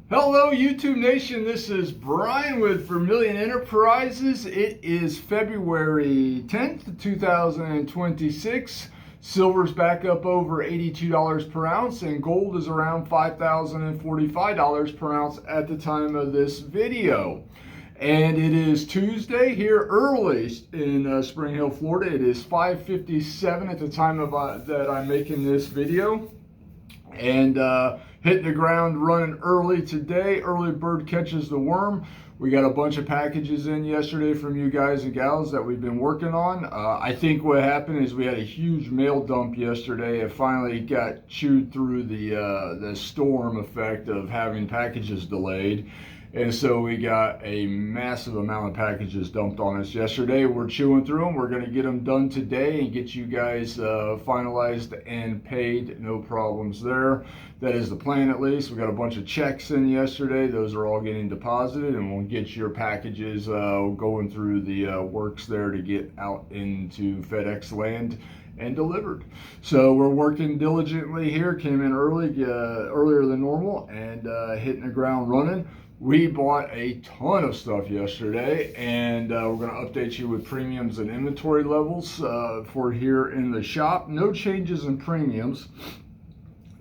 Hello YouTube Nation, this is Brian with Vermillion Enterprises. It is February 10th, 2026. Silver's back up over $82 per ounce and gold is around $5,045 per ounce at the time of this video. And it is Tuesday here early in Spring Hill, Florida. It is 5:57 at the time of that I'm making this video. And hitting the ground running early today. Early bird catches the worm. We got a bunch of packages in yesterday from you guys and gals that we've been working on. I think what happened is we had a huge mail dump yesterday. It finally got chewed through the storm effect of having packages delayed. And so we got a massive amount of packages dumped on us yesterday. We're chewing through them. We're going to get them done today and get you guys finalized and paid. No problems there. That is the plan, at least. We got a bunch of checks in yesterday. Those are all getting deposited, and we'll get your packages going through the works there to get out into FedEx land and delivered. So we're working diligently here. Came in earlier than normal, and hitting the ground running. We bought a ton of stuff yesterday, and we're going to update you with premiums and inventory levels for here in the shop. No changes in premiums.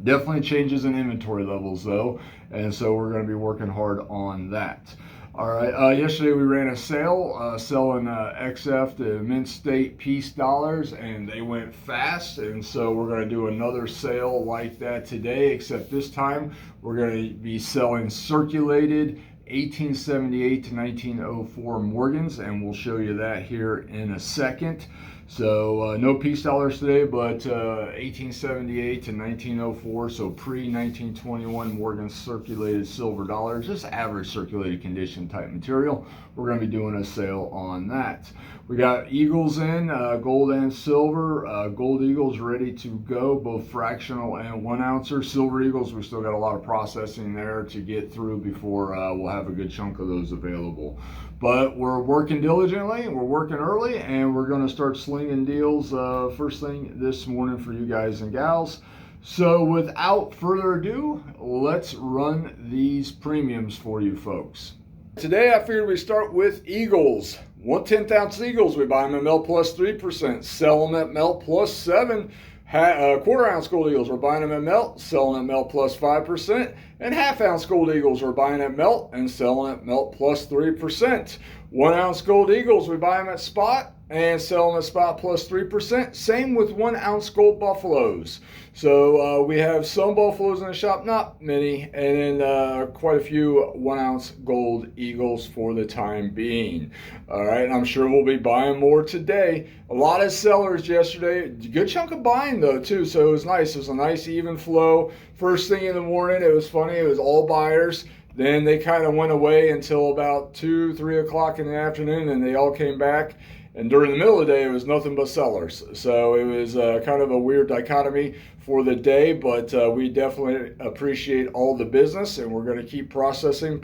Definitely changes in inventory levels though, and so we're going to be working hard on that. All right, yesterday we ran a sale selling XF to Mint State Peace dollars, and they went fast, and so we're going to do another sale like that today, except this time we're going to be selling Circulated 1878 to 1904 Morgans, and we'll show you that here in a second. So no peace dollars today, but 1878 to 1904, so pre-1921 Morgan circulated silver dollars, just average circulated condition type material. We're going to be doing a sale on that. We got Eagles in, gold and silver. Gold Eagles ready to go, both fractional and 1 ouncer. Silver Eagles, we still got a lot of processing there to get through before we'll have a good chunk of those available. But we're working diligently, we're working early, and we're going to start slinging deals first thing this morning for you guys and gals. So without further ado, let's run these premiums for you folks. Today I figured we start with Eagles. 1/10 ounce Eagles, we buy them at melt plus 3%, sell them at melt plus 7%. Quarter ounce gold Eagles, we're buying them at melt, selling at melt plus 5%. And half ounce gold Eagles, we're buying at melt and selling at melt plus 3%. 1 ounce gold Eagles, we buy them at spot and sell them at spot plus 3%. Same with 1 ounce gold Buffaloes. So we have some Buffaloes in the shop, not many, and then quite a few 1 ounce gold Eagles for the time being. All right, and I'm sure we'll be buying more today. A lot of sellers yesterday, good chunk of buying though too, so it was nice. It was a nice even flow. First thing in the morning, it was funny, it was all buyers. Then they kind of went away until about 2, 3 o'clock in the afternoon, and they all came back. And during the middle of the day, it was nothing but sellers. So it was kind of a weird dichotomy for the day, but we definitely appreciate all the business, and we're going to keep processing.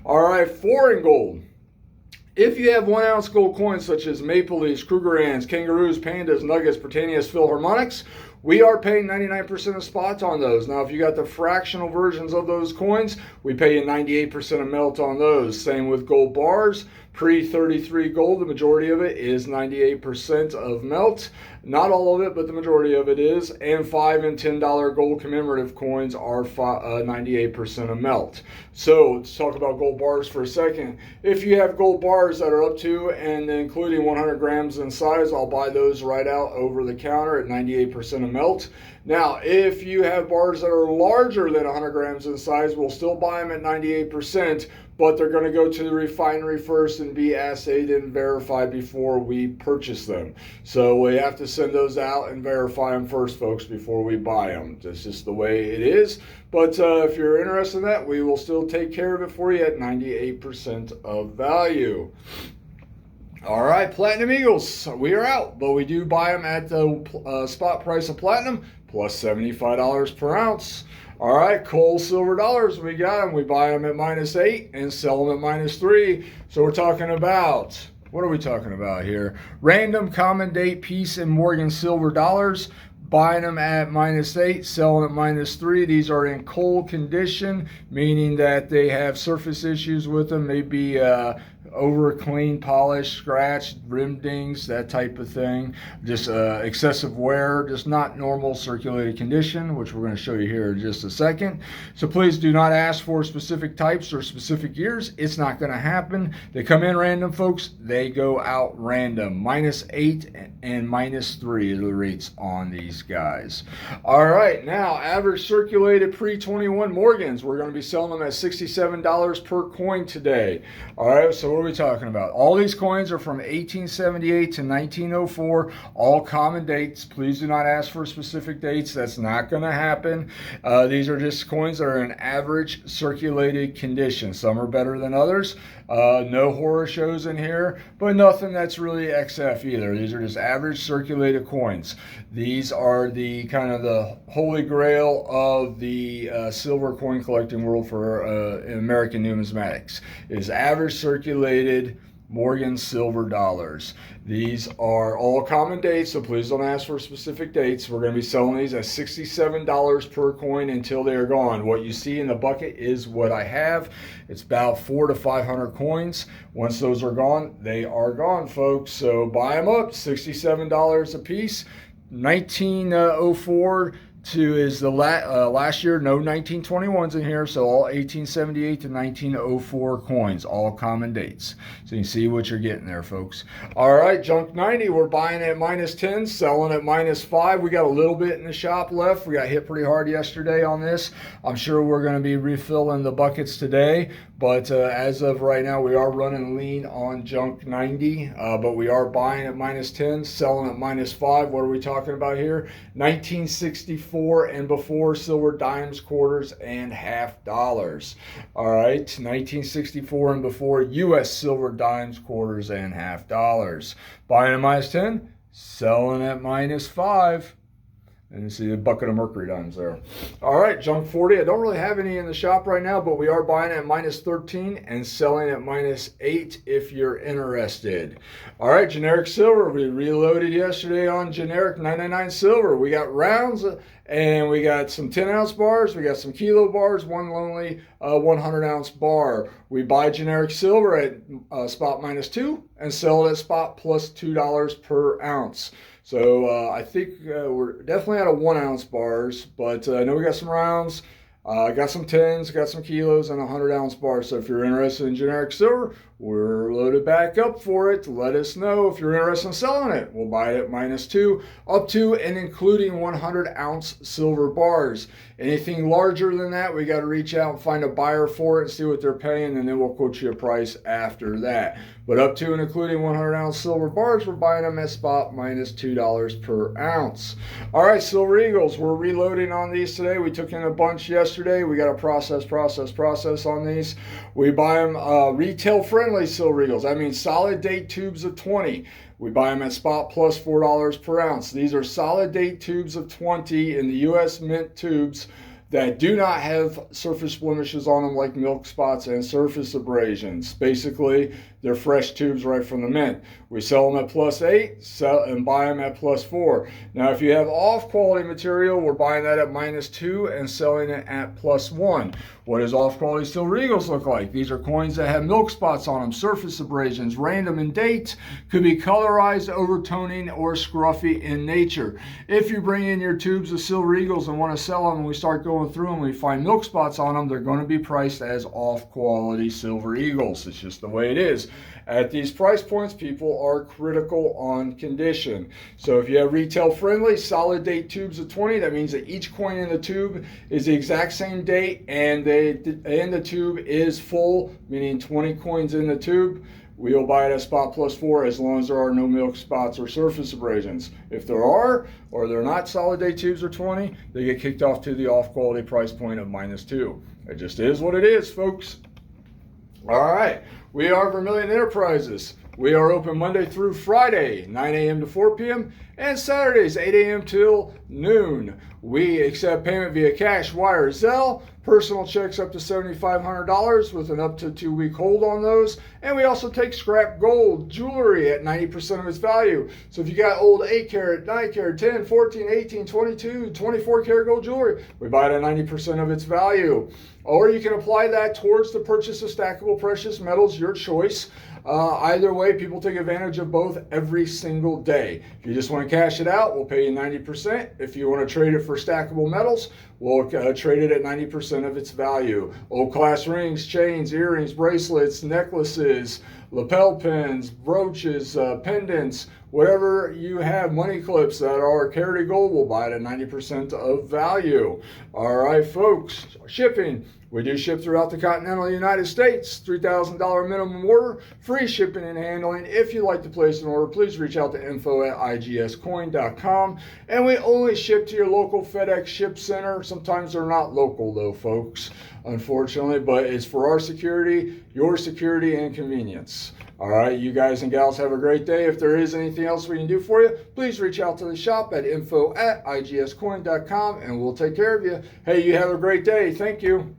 All right, foreign gold. If you have 1 ounce gold coins such as Maple Leafs, Krugerrands, Kangaroos, Pandas, Nuggets, Britannias, Philharmonics, we are paying 99% of spots on those. Now, if you got the fractional versions of those coins, we pay you 98% of melt on those. Same with gold bars. Pre-33 gold, the majority of it is 98% of melt. Not all of it, but the majority of it is. And $5 and $10 gold commemorative coins are 98% of melt. So let's talk about gold bars for a second. If you have gold bars that are up to and including 100 grams in size, I'll buy those right out over the counter at 98% of melt. Now, if you have bars that are larger than 100 grams in size, we'll still buy them at 98%, but they're going to go to the refinery first and be assayed and verified before we purchase them. So we have to send those out and verify them first, folks, before we buy them. That's just the way it is. But if you're interested in that, we will still take care of it for you at 98% of value. All right, Platinum Eagles, we are out, but we do buy them at the spot price of platinum plus $75 per ounce. All right, coal silver dollars, we got them. We buy them at -8 and sell them at -3. So we're talking about, what are we talking about here? Random, common date, Peace, and Morgan silver dollars. buying them at -8, selling at -3. These are in cold condition, meaning that they have surface issues with them, maybe over clean, polished, scratched, rim dings, that type of thing. Just excessive wear, just not normal circulated condition, which we're going to show you here in just a second. So please do not ask for specific types or specific years. It's not going to happen. They come in random, folks. They go out random. -8 and -3 are the rates on these guys. All right, now average circulated pre-21 Morgans. We're going to be selling them at $67 per coin today. All right, so what are we talking about? All these coins are from 1878 to 1904, all common dates. Please do not ask for specific dates. That's not going to happen. These are just coins that are in average circulated condition. Some are better than others. No horror shows in here, but nothing that's really XF either. These are just average circulated coins. These are the kind of the holy grail of the silver coin collecting world for American numismatics, is average circulated Morgan silver dollars. These are all common dates, so please don't ask for specific dates. We're going to be selling these at $67 per coin until they are gone. What you see in the bucket is what I have. It's about 400 to 500 coins. Once those are gone, they are gone, folks. So buy them up, $67 a piece. 1904 is the last year, no 1921s in here, so all 1878 to 1904 coins, all common dates. So you can see what you're getting there, folks. All right, junk 90, we're buying at -10, selling at -5. We got a little bit in the shop left. We got hit pretty hard yesterday on this. I'm sure we're going to be refilling the buckets today, but as of right now, we are running lean on junk 90, but we are buying at -10, selling at -5. What are we talking about here? 1964 and before silver dimes, quarters, and half dollars. All right, 1964 and before U.S. silver dimes, quarters, and half dollars. Buying at -10, selling at -5. And you see a bucket of mercury dimes there. All right, junk 40. I don't really have any in the shop right now, but we are buying at -13 and selling at -8 if you're interested. All right, generic silver. We reloaded yesterday on generic 999 silver. We got rounds and we got some 10-ounce bars. We got some kilo bars, one lonely 100-ounce bar. We buy generic silver at spot -2 and sell it at spot +$2 per ounce. So I think we're definitely out of 1-ounce bars, but I know we got some rounds, got some 10s, got some kilos, and 100-ounce bars. So if you're interested in generic silver, we're loaded back up for it. Let us know if you're interested in selling it. We'll buy it at -2, up to and including 100-ounce silver bars. Anything larger than that, we got to reach out and find a buyer for it and see what they're paying, and then we'll quote you a price after that. But up to and including 100-ounce silver bars, we're buying them at spot -$2 per ounce. All right, Silver Eagles, we're reloading on these today. We took in a bunch yesterday. We got to process on these. We buy them retail friendly Silver Eagles. That means solid date tubes of 20. We buy them at spot +$4 per ounce. These are solid date tubes of 20 in the U.S. mint tubes that do not have surface blemishes on them like milk spots and surface abrasions. Basically, they're fresh tubes right from the mint. We sell them at +8 and buy them at +4. Now, if you have off-quality material, we're buying that at -2 and selling it at +1. What does off-quality Silver Eagles look like? These are coins that have milk spots on them, surface abrasions, random in date, could be colorized, overtoning, or scruffy in nature. If you bring in your tubes of Silver Eagles and want to sell them and we start going through them and we find milk spots on them, they're going to be priced as off-quality Silver Eagles. It's just the way it is. At these price points, people are critical on condition. So if you have retail friendly, solid date tubes of 20, that means that each coin in the tube is the exact same date and the tube is full, meaning 20 coins in the tube. We'll buy it at spot +4 as long as there are no milk spots or surface abrasions. If there are, or they're not solid date tubes or 20, they get kicked off to the off-quality price point of -2. It just is what it is, folks. All right. We are Vermillion Enterprises. We are open Monday through Friday, 9 a.m. to 4 p.m., and Saturdays, 8 a.m. till noon. We accept payment via cash, wire, Zelle, personal checks up to $7,500 with an up to 2-week hold on those. And we also take scrap gold jewelry at 90% of its value. So if you got old 8 karat, 9 karat, 10, 14, 18, 22, 24 karat gold jewelry, we buy it at 90% of its value. Or you can apply that towards the purchase of stackable precious metals, your choice. Either way, people take advantage of both every single day. If you just want to cash it out, we'll pay you 90%. If you want to trade it for stackable metals, we'll trade it at 90% of its value. Old class rings, chains, earrings, bracelets, necklaces, lapel pins, brooches, pendants, whatever you have, money clips that are carried gold, we'll buy it at 90% of value. All right, folks, shipping. We do ship throughout the continental United States, $3,000 minimum order, free shipping and handling. If you'd like to place an order, please reach out to info@igscoin.com. And we only ship to your local FedEx ship center. Sometimes they're not local though, folks, unfortunately, but it's for our security, your security, and convenience. All right, you guys and gals have a great day. If there is anything else we can do for you, please reach out to the shop at info@igscoin.com and we'll take care of you. Hey, you have a great day. Thank you.